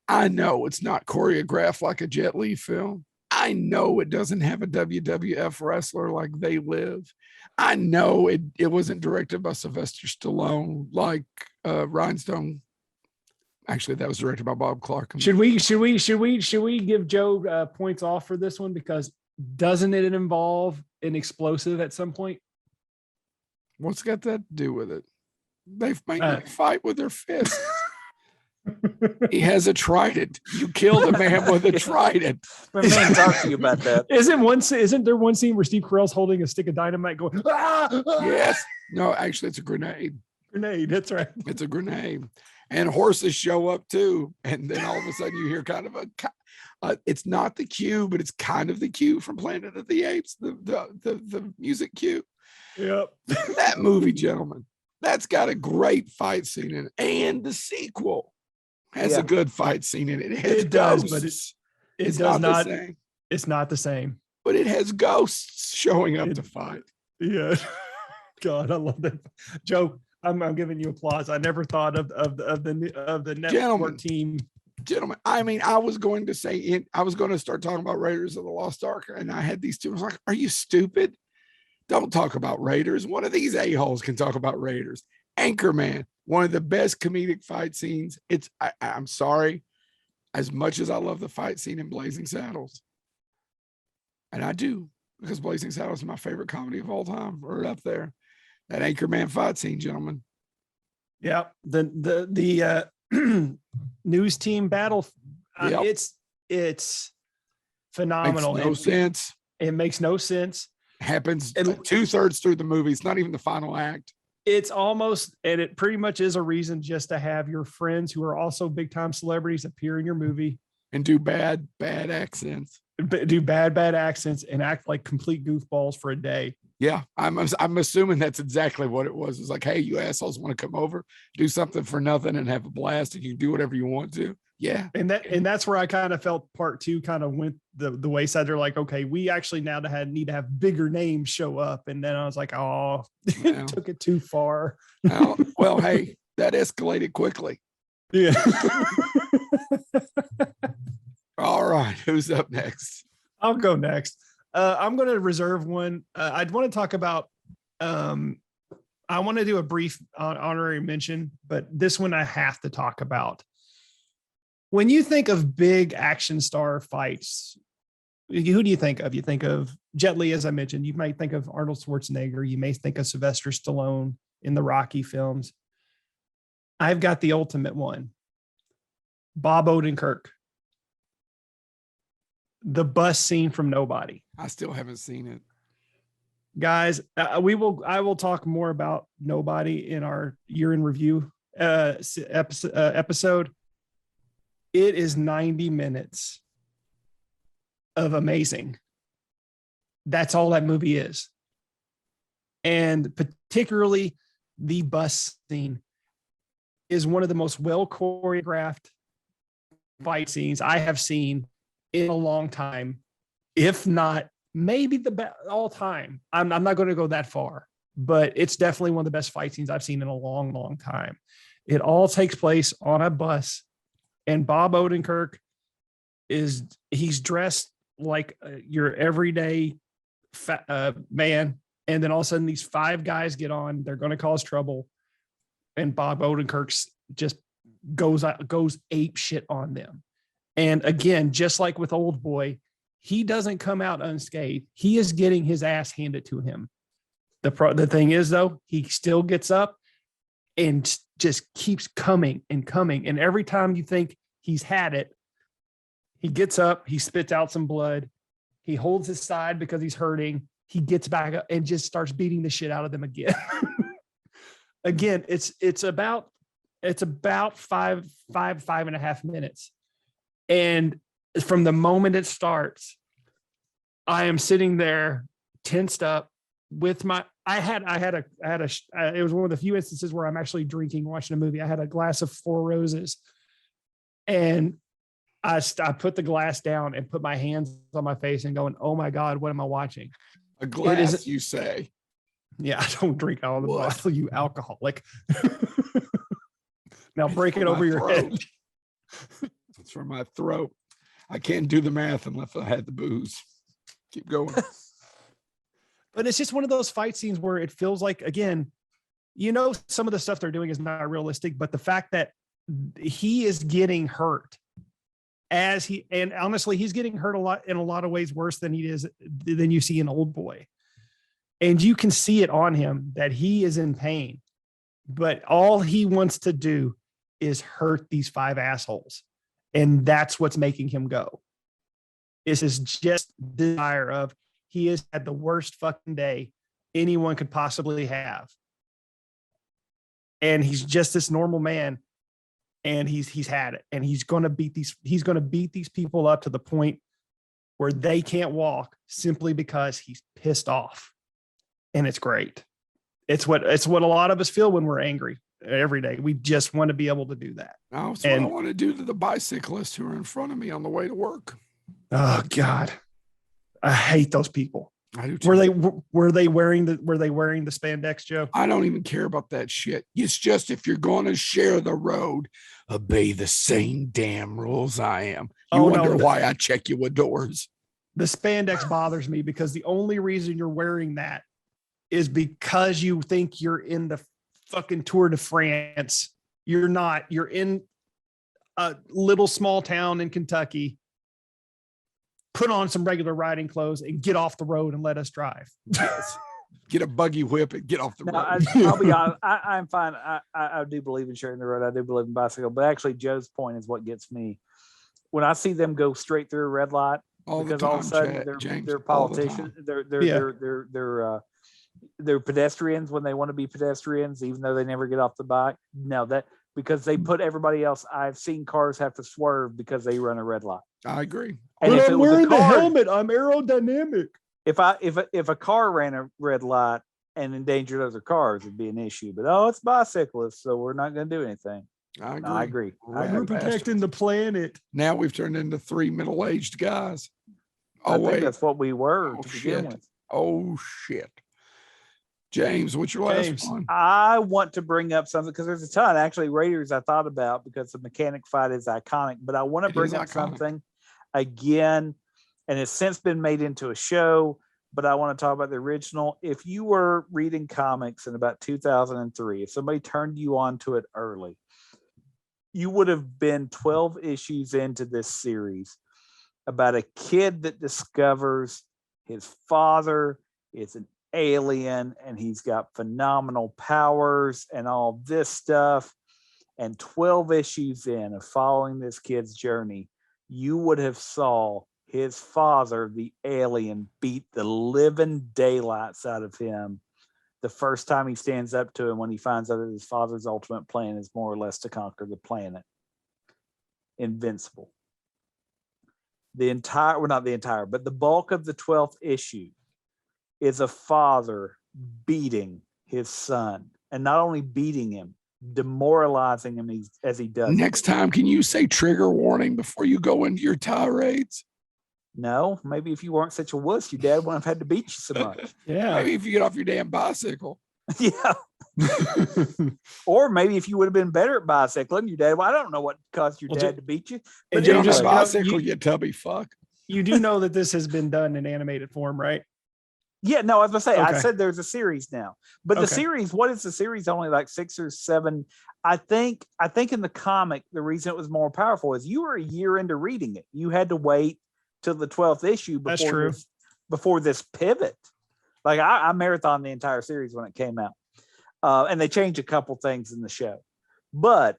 I know it's not choreographed like a Jet Li film. I know it doesn't have a WWF wrestler like They Live. I know it wasn't directed by Sylvester Stallone like Rhinestone. Actually, that was directed by Bob Clark. Should we give Joe points off for this one, because doesn't it involve an explosive at some point? What's got that to do with it? They fight with their fists. He has a trident. You killed a man with a trident. My man talked to you about that. Isn't there one scene where Steve Carell's holding a stick of dynamite going, ah! Yes. No, actually, it's a grenade. That's right. It's a grenade. And horses show up too. And then all of a sudden you hear kind of it's not the cue, but it's kind of the cue from Planet of the Apes, the music cue. Yep. That movie, gentlemen, that's got a great fight scene in it. And the sequel has a good fight scene in it. It does, but it's not the same. It's not the same. But it has ghosts showing up to fight. Yeah. God, I love that. Joe, I'm giving you applause. I never thought of the network team. Gentlemen, I mean, I was going to start talking about Raiders of the Lost Ark, and I had these two. I was like, are you stupid? Don't talk about Raiders. One of these a-holes can talk about Raiders. Anchorman, one of the best comedic fight scenes. I'm sorry, as much as I love the fight scene in Blazing Saddles, and I do, because Blazing Saddles is my favorite comedy of all time, right up there. That Anchorman fight scene, gentlemen. Yeah, the news team battle. It's phenomenal. Makes no sense. It makes no sense. Happens 2/3 through the movie. It's not even the final act. It's almost, and it pretty much is a reason just to have your friends who are also big time celebrities appear in your movie and do bad accents. Do bad accents and act like complete goofballs for a day. Yeah, I'm assuming that's exactly what it was. It's like, hey, you assholes want to come over, do something for nothing and have a blast, and you can do whatever you want to. Yeah. And that's where I kind of felt part two kind of went the wayside. They're like, okay, we actually now need to have bigger names show up. And then I was like, oh, it took it too far. Well, hey, that escalated quickly. Yeah. All right. Who's up next? I'll go next. I'm going to reserve one. I'd want to talk about, I want to do a brief honorary mention, but this one I have to talk about. When you think of big action star fights, who do you think of? You think of Jet Li, as I mentioned. You might think of Arnold Schwarzenegger. You may think of Sylvester Stallone in the Rocky films. I've got the ultimate one. Bob Odenkirk. The bus scene from Nobody. I still haven't seen it. Guys, I will talk more about Nobody in our year in review episode. It is 90 minutes of amazing. That's all that movie is. And particularly the bus scene is one of the most well choreographed fight scenes I have seen in a long time, if not maybe the all time. I'm not going to go that far, but it's definitely one of the best fight scenes I've seen in a long, long time. It all takes place on a bus, and Bob Odenkirk he's dressed like your everyday man. And then all of a sudden these 5 guys get on, they're going to cause trouble. And Bob Odenkirk's just goes ape shit on them. And again, just like with Old Boy, he doesn't come out unscathed. He is getting his ass handed to him. The thing is, though, he still gets up and just keeps coming and coming. And every time you think he's had it, he gets up, he spits out some blood, he holds his side because he's hurting. He gets back up and just starts beating the shit out of them again. Again, it's about 5.5 minutes. And from the moment it starts, I am sitting there tensed up with my, it was one of the few instances where I'm actually drinking, watching a movie. I had a glass of Four Roses, and I put the glass down and put my hands on my face and going, oh my God, what am I watching? A glass, you say? Yeah, I don't drink out of the bottle, you alcoholic. Now break it over your head. It's for my throat. I can't do the math unless I had the booze. Keep going. But it's just one of those fight scenes where it feels like, again, some of the stuff they're doing is not realistic, but the fact that he is getting hurt and honestly, he's getting hurt in a lot of ways worse than you see in Old Boy. And you can see it on him that he is in pain, but all he wants to do is hurt these 5 assholes. And that's what's making him go. This is just desire of, he has had the worst fucking day anyone could possibly have. And he's just this normal man. And he's had it, and he's going to beat these people up to the point where they can't walk simply because he's pissed off. And it's great. It's what a lot of us feel when we're angry every day. We just want to be able to do that. That's what I want to do to the bicyclists who are in front of me on the way to work. Oh God. I hate those people. I do too. Were they wearing the spandex, Joe? I don't even care about that shit. It's just, if you're going to share the road, obey the same damn rules I am. You wonder why I check you with doors. The spandex bothers me because the only reason you're wearing that is because you think you're in the fucking Tour de France. You're not. You're in a little small town in Kentucky. Put on some regular riding clothes and get off the road and let us drive. Yes. Get a buggy whip and get off the road. I'll be honest. I'm fine. I do believe in sharing the road. I do believe in bicycle. But actually, Joe's point is what gets me. When I see them go straight through a red light, because all of a sudden they're politicians. They're pedestrians when they want to be pedestrians, even though they never get off the bike. No, that because they put everybody else. I've seen cars have to swerve because they run a red light. I agree. And but I'm wearing the helmet. I'm aerodynamic. If a car ran a red light and endangered other cars, it'd be an issue. But it's bicyclists, so we're not going to do anything. I agree. We're protecting the planet. Now we've turned into 3 middle-aged guys. I think that's what we were to begin with. Oh shit. James, what's your last one? I want to bring up something because there's a ton. Actually, Raiders I thought about because the mechanic fight is iconic, but I want to bring up something again, and it's since been made into a show, but I want to talk about the original. If you were reading comics in about 2003, if somebody turned you on to it early, you would have been 12 issues into this series about a kid that discovers his father is an alien and he's got phenomenal powers and all this stuff. And 12 issues in of following this kid's journey, you would have saw his father, the alien, beat the living daylights out of him the first time he stands up to him when he finds out that his father's ultimate plan is more or less to conquer the planet. Invincible. Not the entire, but the bulk of the 12th issue is a father beating his son, and not only beating him, demoralizing him as he does. Next time, can you say trigger warning before you go into your tirades? No, maybe if you weren't such a wuss, your dad wouldn't have had to beat you so much. Yeah. Maybe if you get off your damn bicycle. Yeah. Or maybe if you would have been better at bicycling, your dad, well, I don't know what caused your dad to beat you. But And Joe, Get on just, a you know, bicycle, you tubby fuck. you do know that this has been done in animated form, right? yeah, no, I was gonna say, I Okay. said there's a series now, but the Okay. series, what is the series? Only like 6 or 7. I think in the comic, the reason it was more powerful is you were a year into reading it. You had to wait till the 12th issue That's true. before this pivot. Like I marathoned the entire series when it came out. And they changed a couple things in the show. But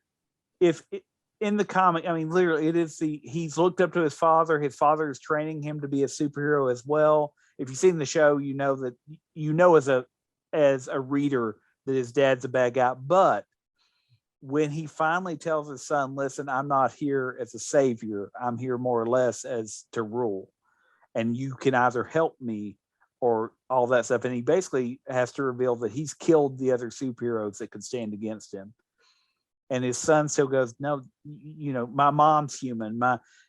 in the comic, I mean, literally, it is he's looked up to his father. His father is training him to be a superhero as well. If you've seen the show, you know that as a reader that his dad's a bad guy. But when he finally tells his son, "Listen, I'm not here as a savior. I'm here more or less as to rule, and you can either help me or all that stuff." And he basically has to reveal that he's killed the other superheroes that could stand against him. And his son still goes, "No, my mom's human.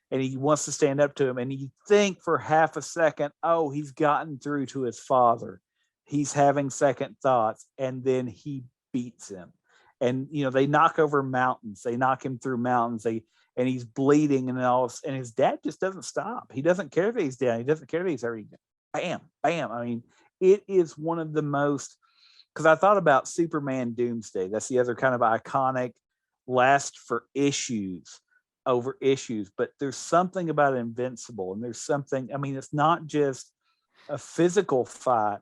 And he wants to stand up to him. And you think for half a second, oh, he's gotten through to his father. He's having second thoughts. And then he beats him. And, they knock over mountains. They knock him through mountains. And he's bleeding and his dad just doesn't stop. He doesn't care that he's down. He doesn't care that he's already bam, bam. I mean, it is one of the most, because I thought about Superman Doomsday. That's the other kind of iconic last for issues over issues, but there's something about Invincible, and there's something, I mean, it's not just a physical fight,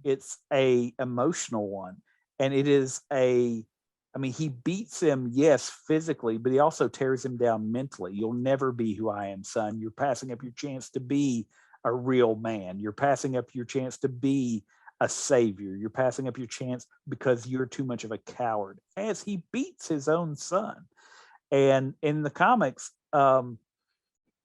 it's a emotional one. And it is he beats him, yes, physically, but he also tears him down mentally. You'll never be who I am, son. You're passing up your chance to be a real man. You're passing up your chance to be a savior. You're passing up your chance because you're too much of a coward, as he beats his own son. And in the comics,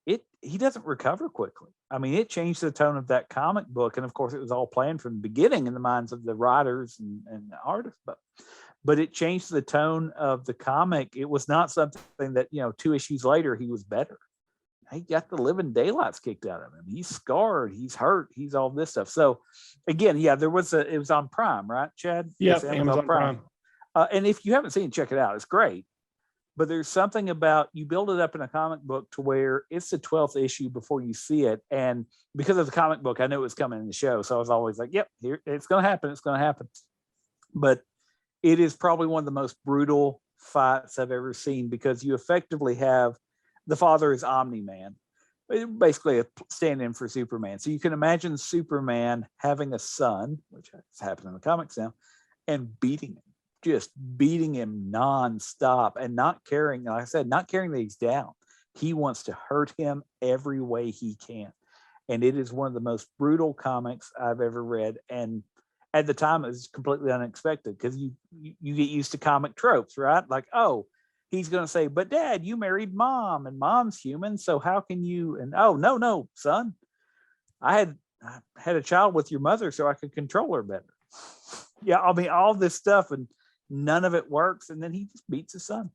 he doesn't recover quickly. I mean, it changed the tone of that comic book. And of course, it was all planned from the beginning in the minds of the writers and the artists, but it changed the tone of the comic. It was not something that, 2 issues later, he was better. He got the living daylights kicked out of him. He's scarred. He's hurt. He's all this stuff. So again, yeah, it was on Prime, right, Chad? Yeah, It's Amazon Prime. And if you haven't seen it, check it out. It's great. But there's something about, you build it up in a comic book to where it's the 12th issue before you see it. And because of the comic book, I knew it was coming in the show. So I was always like, yep, here, it's going to happen. It's going to happen. But it is probably one of the most brutal fights I've ever seen, because you effectively have, the father is Omni-Man, basically a stand-in for Superman. So you can imagine Superman having a son, which has happened in the comics now, and beating him. Just beating him nonstop and not caring, like I said, not caring that he's down. He wants to hurt him every way he can. And it is one of the most brutal comics I've ever read. And at the time, it was completely unexpected, because you get used to comic tropes, right? Like, oh, he's going to say, but Dad, you married Mom, and Mom's human. So how can you? And oh, no, son, I had a child with your mother so I could control her better. Yeah, I mean, all this stuff, and none of it works. And then he just beats his son.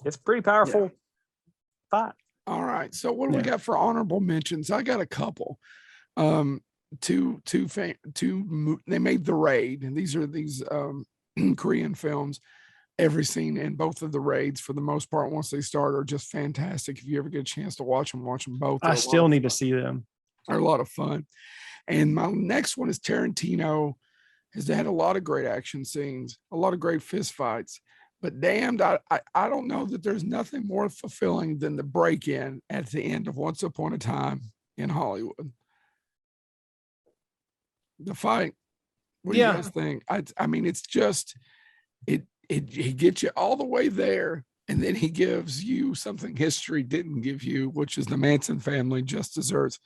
It's pretty powerful fight. All right. So what do we got for honorable mentions? I got a couple. They made The Raid, and these are Korean films. Every scene in both of the raids, for the most part, once they start, are just fantastic. If you ever get a chance to watch them both. I still need to see them. They're a lot of fun. And my next one is Tarantino. Has had a lot of great action scenes, a lot of great fist fights, but damned, I don't know that there's nothing more fulfilling than the break-in at the end of Once Upon a Time in Hollywood. The fight. What do you guys think? I mean, it's just he gets you all the way there, and then he gives you something history didn't give you, which is the Manson family just deserts.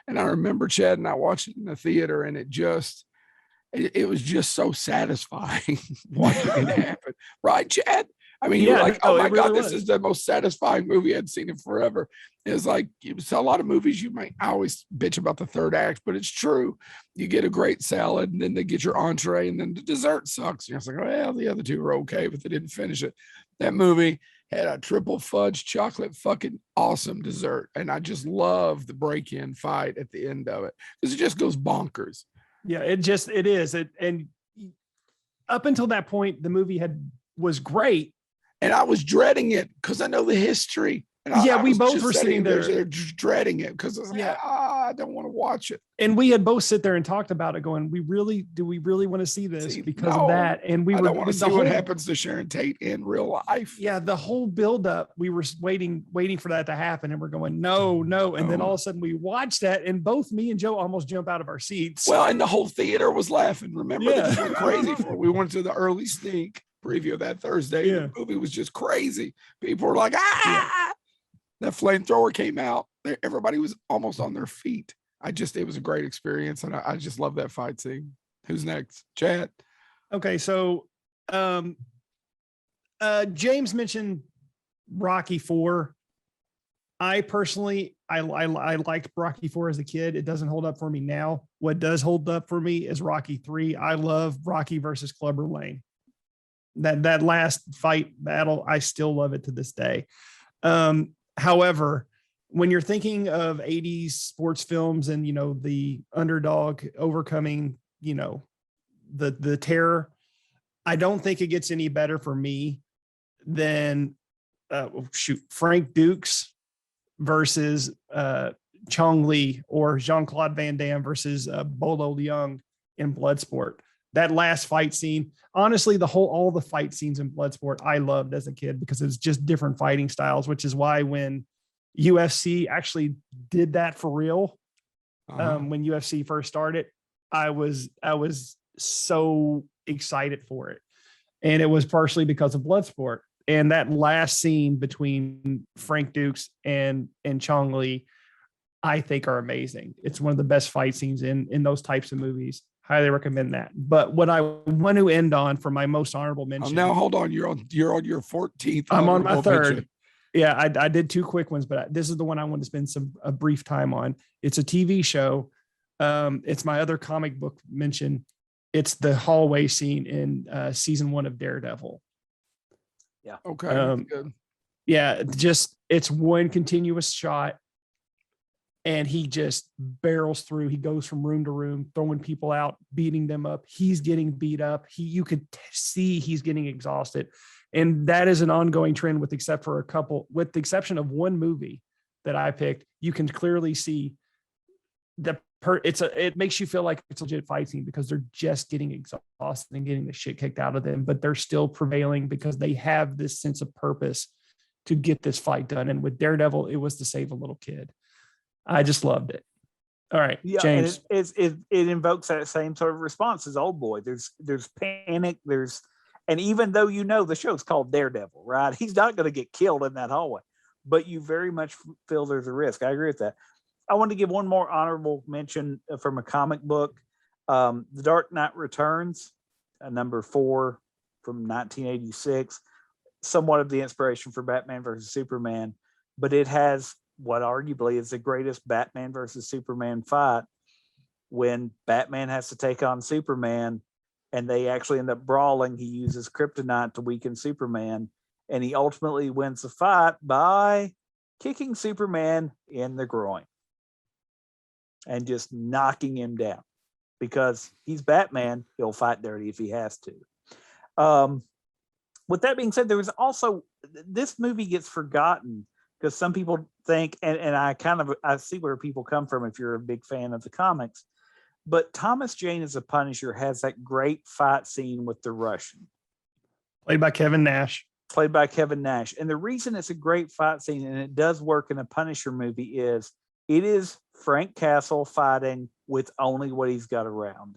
And I remember Chad and I watched it in the theater, and it was just so satisfying watching it happen. Right, Chad? I mean, you were like, oh my God, this is the most satisfying movie I'd seen in forever. It's like, a lot of movies, I always bitch about the third act, but it's true. You get a great salad, and then they get your entree, and then the dessert sucks. You're like, well, the other two are okay, but they didn't finish it. That movie had a triple fudge chocolate fucking awesome dessert. And I just love the break-in fight at the end of it because it just goes bonkers. Yeah, it is. And up until that point, the movie was great. And I was dreading it because I know the history. And we was both just were sitting there dreading it because I was like, I don't want to watch it. And we had both sit there and talked about it, going, do we really want to see this because of that? And I don't want to see what happens to Sharon Tate in real life. Yeah, the whole buildup, we were waiting for that to happen, and we're going, no. And then all of a sudden we watched that, and both me and Joe almost jump out of our seats. Well, and the whole theater was laughing. Remember, this went crazy for it. We went to the early sneak preview that Thursday. The movie was just crazy. People were like, that flamethrower came out. Everybody was almost on their feet. It was a great experience. And I just love that fight scene. Who's next? Chad. Okay. So, James mentioned Rocky IV. I personally, I liked Rocky IV as a kid. It doesn't hold up for me now. What does hold up for me is Rocky III. I love Rocky versus Clubber Lang. That last fight battle, I still love it to this day. However, when you're thinking of 80s sports films and, the underdog overcoming, the terror, I don't think it gets any better for me than Frank Dukes versus Chong Li, or Jean-Claude Van Damme versus Bolo Yeung in Bloodsport. That last fight scene, honestly, all the fight scenes in Bloodsport I loved as a kid because it was just different fighting styles, which is why when UFC actually did that for real, when UFC first started, I was so excited for it. And it was partially because of Bloodsport. And that last scene between Frank Dukes and Chong Li, I think are amazing. It's one of the best fight scenes in those types of movies. Highly recommend that. But what I want to end on for my most honorable mention. Now hold on. You're on your 14th. I'm on my third. Mention. Yeah, I did two quick ones, but this is the one I want to spend a brief time on. It's a TV show. It's my other comic book mention. It's the hallway scene in season 1 of Daredevil. Yeah. Okay. Good. Yeah, it's one continuous shot. And he just barrels through. He goes from room to room, throwing people out, beating them up. He's getting beat up. You could see he's getting exhausted. And that is an ongoing trend with the exception of one movie that I picked. You can clearly see it makes you feel like it's a legit fight scene because they're just getting exhausted and getting the shit kicked out of them, but they're still prevailing because they have this sense of purpose to get this fight done. And with Daredevil, it was to save a little kid. I just loved it. All right, yeah, James. And it invokes that same sort of response as Old Boy. There's panic. And even though the show's called Daredevil, right? He's not going to get killed in that hallway, but you very much feel there's a risk. I agree with that. I want to give one more honorable mention from a comic book, The Dark Knight Returns, number 4 from 1986. Somewhat of the inspiration for Batman versus Superman, but it has what arguably is the greatest Batman versus Superman fight when Batman has to take on Superman and they actually end up brawling. He uses kryptonite to weaken Superman, and he ultimately wins the fight by kicking Superman in the groin and just knocking him down because he's Batman. He'll fight dirty if he has to. With that being said, there was also, this movie gets forgotten because some people think, and I see where people come from if you're a big fan of the comics, but Thomas Jane as a Punisher has that great fight scene with the Russian. Played by Kevin Nash. And the reason it's a great fight scene, and it does work in a Punisher movie, is it is Frank Castle fighting with only what he's got around.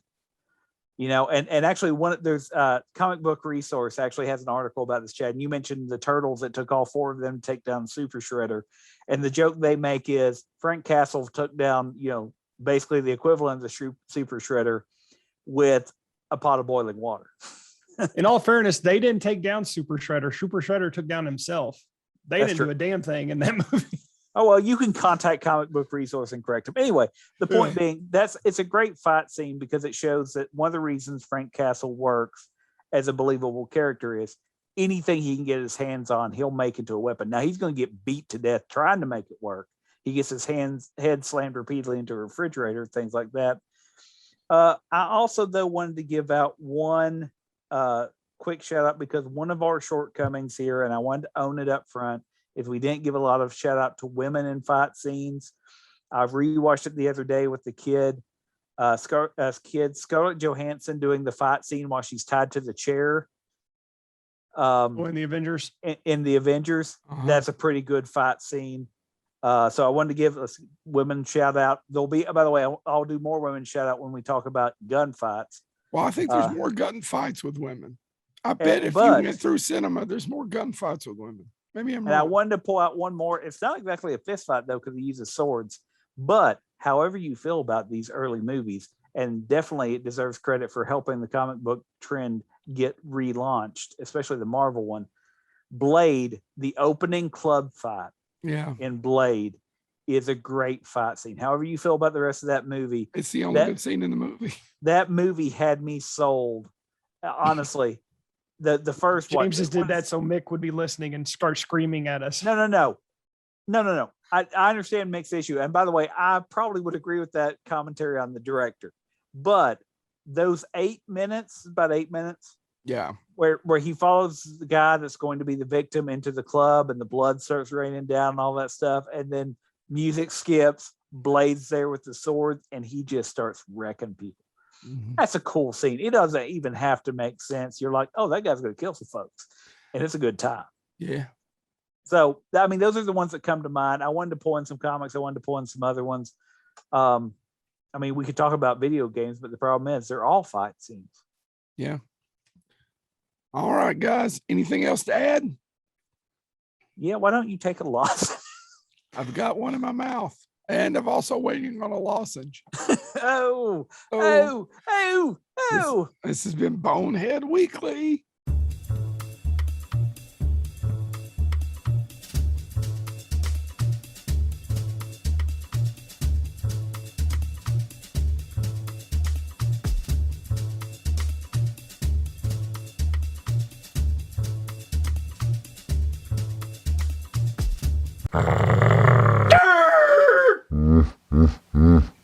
And actually there's a comic book resource actually has an article about this, Chad. And you mentioned the Turtles. It took all 4 of them to take down Super Shredder. And the joke they make is Frank Castle took down, basically the equivalent of the Super Shredder with a pot of boiling water. In all fairness, they didn't take down Super Shredder. Super Shredder took down himself. That's didn't do a damn thing in that movie. Oh, well, you can contact Comic Book Resource and correct him. Anyway, the point being, it's a great fight scene because it shows that one of the reasons Frank Castle works as a believable character is anything he can get his hands on, he'll make into a weapon. Now he's going to get beat to death trying to make it work. He gets his head slammed repeatedly into a refrigerator, things like that. I also, though, wanted to give out one quick shout out, because one of our shortcomings here, and I wanted to own it up front, is we didn't give a lot of shout out to women in fight scenes. I've rewatched it the other day with the kid. Scarlett Johansson doing the fight scene while she's tied to the chair. In the Avengers. In the Avengers, that's a pretty good fight scene. So I wanted to give us women shout out. There'll be, by the way, I'll do more women shout out when we talk about gunfights. Well, I think there's more gunfights with women. I bet if you went through cinema, there's more gunfights with women. Maybe I'm wrong. I wanted to pull out one more. It's not exactly a fist fight, though, because he uses swords. But however you feel about these early movies, and definitely it deserves credit for helping the comic book trend get relaunched, especially the Marvel one. Blade, the opening club fight in Blade is a great fight scene. However you feel about the rest of that movie, it's the only good scene in the movie. That movie had me sold. Honestly, the first James just did that so Mick would be listening and start screaming at us. No. I understand Mick's issue. And by the way, I probably would agree with that commentary on the director. But those 8 minutes, about 8 minutes, where he follows the guy that's going to be the victim into the club and the blood starts raining down and all that stuff, and then music skips, Blade's there with the sword, and he just starts wrecking people. That's a cool scene. It doesn't even have to make sense. You're like, oh, that guy's going to kill some folks, and it's a good time. Yeah. So, I mean, those are the ones that come to mind. I wanted to pull in some comics. I wanted to pull in some other ones. I mean, we could talk about video games, but the problem is they're all fight scenes. Yeah. All right, guys. Anything else to add? Yeah. Why don't you take a loss? I've got one in my mouth, and I'm also waiting on a lozenge. This has been Bonehead Weekly.